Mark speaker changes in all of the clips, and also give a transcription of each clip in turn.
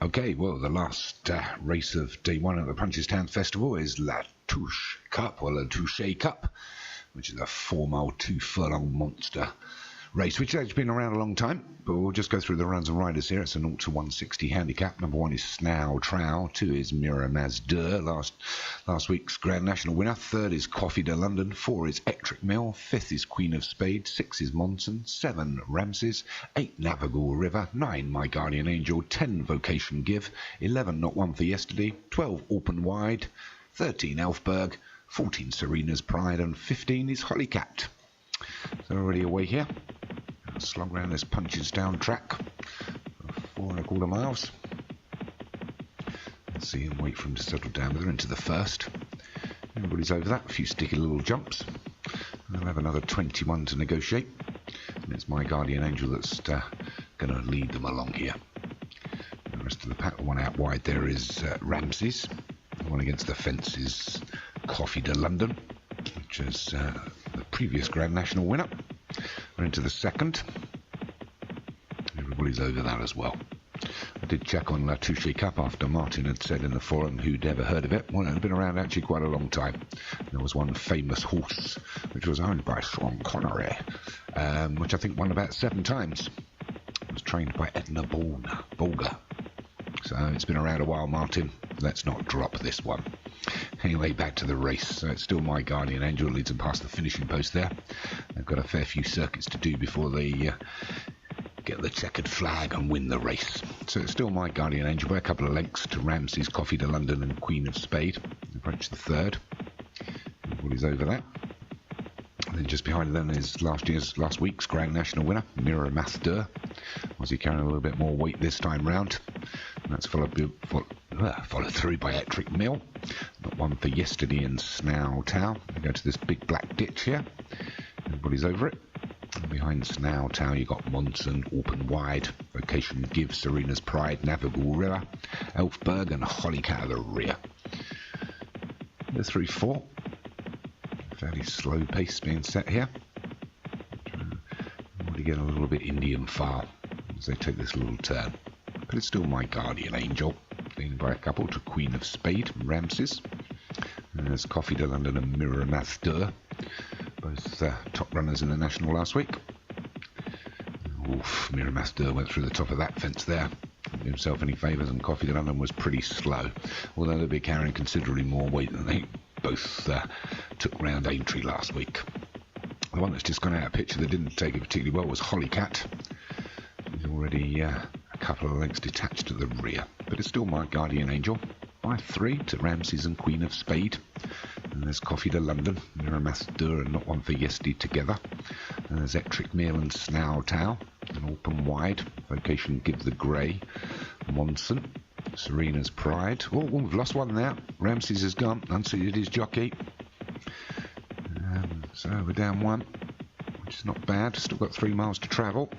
Speaker 1: Okay, well, the last race of day one at the Punchestown Festival is La Touche Cup, or La Touche Cup, which is a 4-mile, 2-furlong monster race, which has been around a long time, but we'll just go through the runs and riders here. It's a 0 to 160 handicap. Number 1 is Snow Trow, 2 is Mira Mazdur, last week's Grand National winner. 3rd is Coffee de London, 4 is Electric Mill, 5th is Queen of Spades, 6 is Monson, 7 Ramses, 8 Navigable River, 9 My Guardian Angel, 10 Vocation Give, 11 Not One for Yesterday, 12 Open Wide, 13 Elfberg, 14 Serena's Pride, and 15 is Hollycat. So already away here. Slog around this Punchestown track for 4 1/4 miles. Let's see and wait for him to settle down with her into the first. Everybody's over that. A few sticky little jumps. They'll have another 21 to negotiate. And it's My Guardian Angel that's going to lead them along here. The rest of the pack, the one out wide there is Ramses. The one against the fence is Coffee de London, which is the previous Grand National winner. We're into the second. Everybody's over that as well. I did check on La Touche Cup after Martin had said in the forum who'd ever heard of it. Well, it had been around actually quite a long time. There was one famous horse which was owned by Sean Connery, which I think won about 7 times. It was trained by Edna Bolger. So it's been around a while, Martin. Let's not drop this one. Anyway, back to the race. So it's still My Guardian Angel leads them past the finishing post there. They've got a fair few circuits to do before they get the checkered flag and win the race. So it's still My Guardian Angel by a couple of lengths to Ramses, Coffee de London and Queen of Spade. Approach the third. Everybody's over that. And then just behind them is last week's Grand National winner, Mira Mazdur. Was he carrying a little bit more weight this time round? And that's followed through by Electric Mill. Not One for Yesterday and Snow Tow. We go to this big black ditch here. Everybody's over it. And behind Snow Tow you got Monson, Open Wide, Vocation Give, Serena's Pride, Navigable River, Elfberg and Hollycat of the rear. The 3-4. Fairly slow pace being set here. Already getting a little bit Indian file as they take this little turn. But it's still My Guardian Angel, leading by a couple to Queen of Spade and Ramses. And there's Coffee de London and Mira Mazdur, both top runners in the National last week. Oof, Mira Mazdur went through the top of that fence there. Didn't do himself any favours, and Coffee de London was pretty slow, although they'll be carrying considerably more weight than they both took round Aintree last week. The one that's just gone out of picture that didn't take it particularly well was Hollycat. He's already a couple of lengths detached at the rear, but it's still My Guardian Angel by 3 to Ramses and Queen of Spade. And there's Coffee de London, Mira Mazdur and Not One for Yesterday together. And there's Electric Mill and Snow Tow, and Open Wide, Vocation Give the Grey, Monson, Serena's Pride. Oh, we've lost one there. Ramses has gone, unseated his jockey. So we're down 1, which is not bad. Still got 3 miles to travel.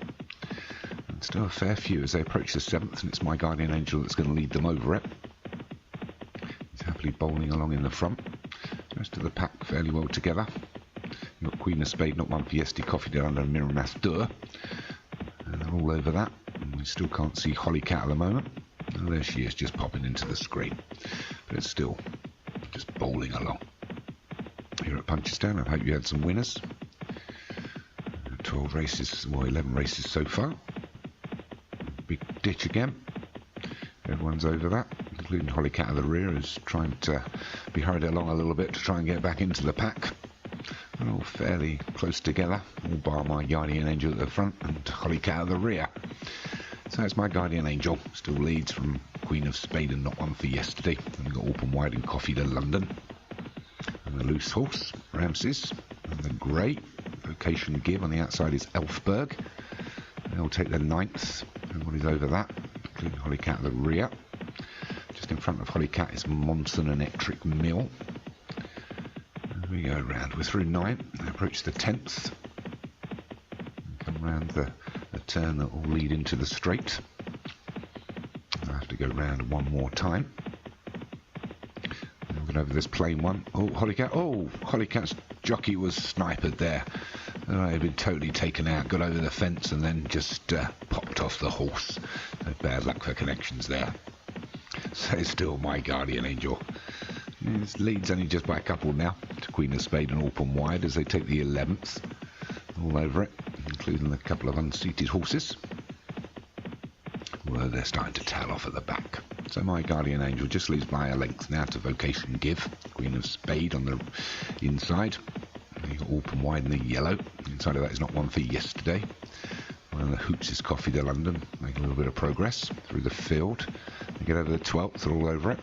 Speaker 1: And still a fair few as they approach the 7th, and it's My Guardian Angel that's going to lead them over it. He's happily bowling along in the front. The rest of the pack fairly well together. You've got Queen of Spade, Not One for Yesterday, Coffee de London and Mira Mazdur. And they're all over that. And we still can't see Hollycat at the moment. And there she is, just popping into the screen. But it's still just bowling along. Here at Punchestown, I hope you had some winners. 12 races, well 11 races so far. Big ditch again. Everyone's over that, including Hollycat at the rear, who's trying to be hurried along a little bit to try and get back into the pack. They're all fairly close together, all bar My Guardian Angel at the front and Hollycat at the rear. So it's My Guardian Angel, still leads from Queen of Spade and Not One for Yesterday. Then we've got Open Wide and Coffee de London. And the loose horse, Ramses, and the grey, Vocation Give on the outside is Elfberg. They'll take the 9th, everybody's over that, including Hollycat at the rear. Just in front of Hollycat is Monson and Electric Mill. As we go round, we're through 9, they approach the 10th. Come round the turn that will lead into the straight. I'll have to go round one more time. Over this plain one. Oh, Hollycat. Oh, Hollycat's jockey was sniped there. He'd been totally taken out, got over the fence and then just popped off the horse. So bad luck for connections there. So still my guardian angel. His lead's only just by a couple now to Queen of Spade and open wide as they take the 11th. All over it, including a couple of unseated horses. Well, they're starting to tail off at the back. So my guardian angel just leaves by a length now to Vocation Give. Queen of Spade on the inside. You've got open wide in the yellow. Inside of that is not one for yesterday. One of the hoops is Coffee to London, making a little bit of progress through the field. They get over the 12th, they're all over it.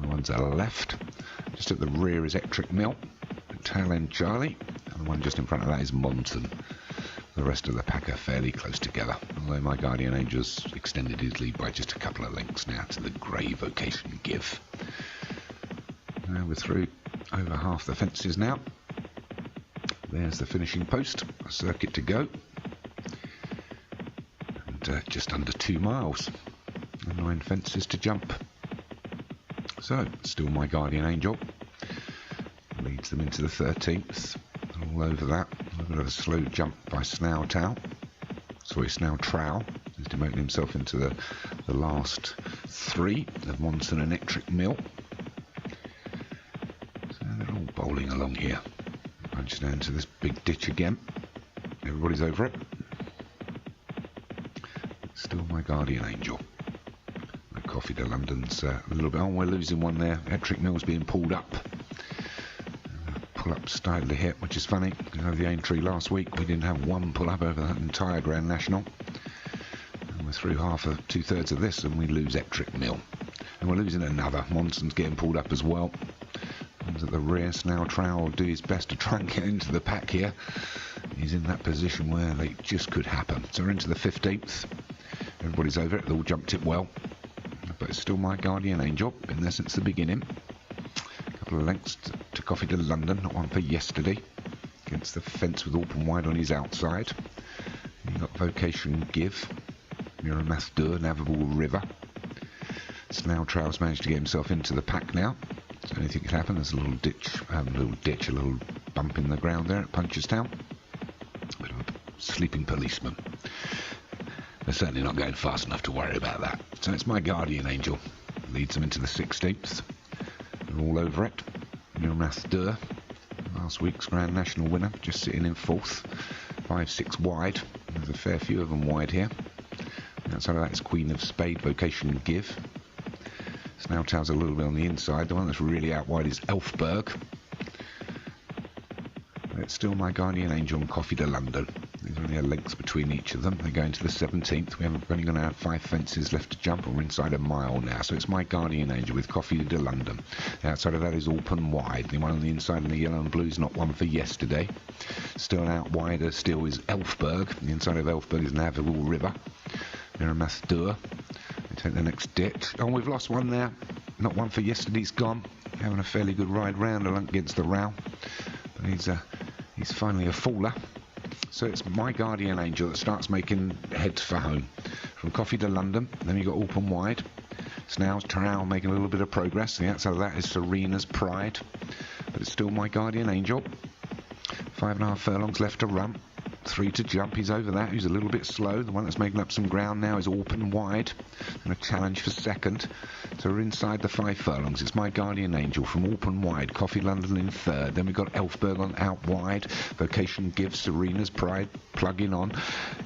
Speaker 1: The ones that are left. Just at the rear is Electric Mill. Tail end Charlie. And the one just in front of that is Monson. The rest of the pack are fairly close together, although my guardian angel's extended his lead by just a couple of lengths now to the grey Vocation Give. Now we're through over half the fences now. There's the finishing post, a circuit to go, and just under 2 miles, and 9 fences to jump. So, still my guardian angel, leads them into the 13th, all over that. A little bit of a slow jump by Snail Trowel. He's demoting himself into the last 3 of Monson and Electric Mill. So they're all bowling along here. Punch down to this big ditch again. Everybody's over it. Still my guardian angel. My Coffee to London's a little bit. Oh, we're losing one there. Electric Mill's being pulled up. Pull-up started to hit, which is funny. You know, the Aintree last week, we didn't have one pull-up over that entire Grand National. And we're through two-thirds of this, and we lose Electric Mill. And we're losing another. Monson's getting pulled up as well. One's at the rear. Snail Trowel will do his best to try and get into the pack here. He's in that position where they just could happen. So we're into the 15th. Everybody's over it. They all jumped it well. But it's still my guardian angel. Been there since the beginning. Couple of lengths to Coffee to London, not one for yesterday, against the fence with open wide on his outside. You've got Vocation Give, Miramath Dur, Navigable River. Snail Trowel's managed to get himself into the pack now, so anything could happen. There's a little ditch, a little bump in the ground there at Punchestown. A bit of a sleeping policeman. They're certainly not going fast enough to worry about that. So it's my guardian angel, leads them into the 16th. All over it. Miramath Dur, last week's Grand National winner, just sitting in 4th. 5-6 wide. There's a fair few of them wide here. Outside of that is Queen of Spade, Vocation Give. Snail Trowel's a little bit on the inside. The one that's really out wide is Elfberg. But it's still my guardian angel and Coffee to London. There's only a length between each of them. They go into the 17th. We're only going to have 5 fences left to jump, and we're inside a mile now. So it's my guardian angel with Coffee to London. The outside of that is open wide. The one on the inside in the yellow and blue is not one for yesterday. Still out wider still is Elfberg. The inside of Elfberg is Navigable River. Miramath Dur. They take the next ditch. Oh, we've lost one there. Not one for yesterday's gone. Having a fairly good ride round against the row. But he's finally a faller. So it's my guardian angel that starts making heads for home. From Coffee to London, then you've got open wide. Snail Trowel making a little bit of progress. The outside of that is Serena's Pride. But it's still my guardian angel. 5.5 furlongs left to run. 3 to jump. He's over that. He's a little bit slow. The one that's making up some ground now is open wide. And a challenge for second. So we're inside the 5 furlongs. It's my guardian angel from open wide. Coffee London in 3rd. Then we've got Elfberg on out wide. Vocation Give, Serena's Pride plugging on.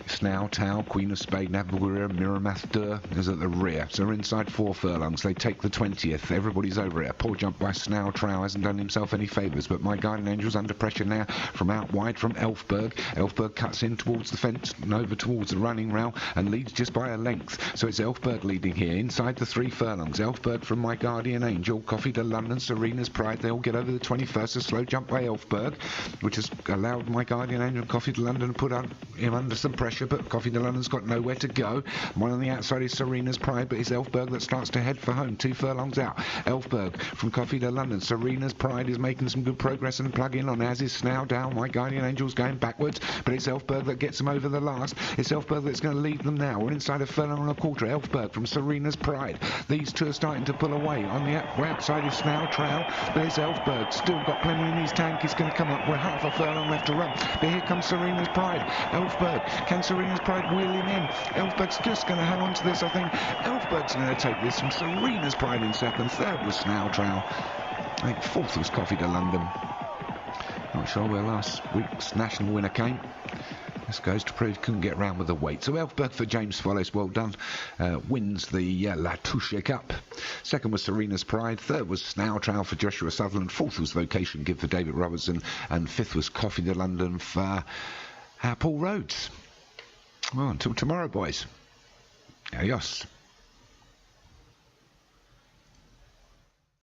Speaker 1: Snail Trowel, Queen of Spade, Navigable River, Miramath Dur is at the rear. So we're inside 4 furlongs. They take the 20th. Everybody's over it. A poor jump by Snail Trowel hasn't done himself any favours. But my guardian angel's under pressure now from out wide from Elfberg. Elfberg cuts in towards the fence and over towards the running rail and leads just by a length. So it's Elfberg leading here inside the 3 furlongs. Elfberg from my guardian angel, Coffee to London, Serena's Pride. They all get over the 21st. A slow jump by Elfberg, which has allowed my guardian angel, Coffee to London, to put him under some pressure, but Coffee to London's got nowhere to go. One on the outside is Serena's Pride, but it's Elfberg that starts to head for home. 2 furlongs out. Elfberg from Coffee to London. Serena's Pride is making some good progress and plugging on, as is Snail Trowel. My guardian angel's going backwards, but it's It's Elfberg that gets them over the last. It's Elfberg that's going to lead them now. We're inside a furlong and a quarter. Elfberg from Serena's Pride. These two are starting to pull away. On the outside is Snail Trail. There's Elfberg. Still got plenty in his tank. He's going to come up. We're half a furlong left to run. But here comes Serena's Pride. Elfberg. Can Serena's Pride wheel him in? Elfberg's just going to hang on to this, I think. Elfberg's going to take this from Serena's Pride in second. Third was Snail Trail. I think fourth was Coffee to London. Not sure where last week's national winner came. This goes to prove couldn't get round with the weight. So Elfberg for James Follis, well done. Wins the Touche Cup. Second was Serena's Pride. Third was Snail Trail for Joshua Sutherland. Fourth was Vocation Give for David Robertson. And fifth was Coffee to London for Paul Rhodes. Well, until tomorrow, boys. Adios.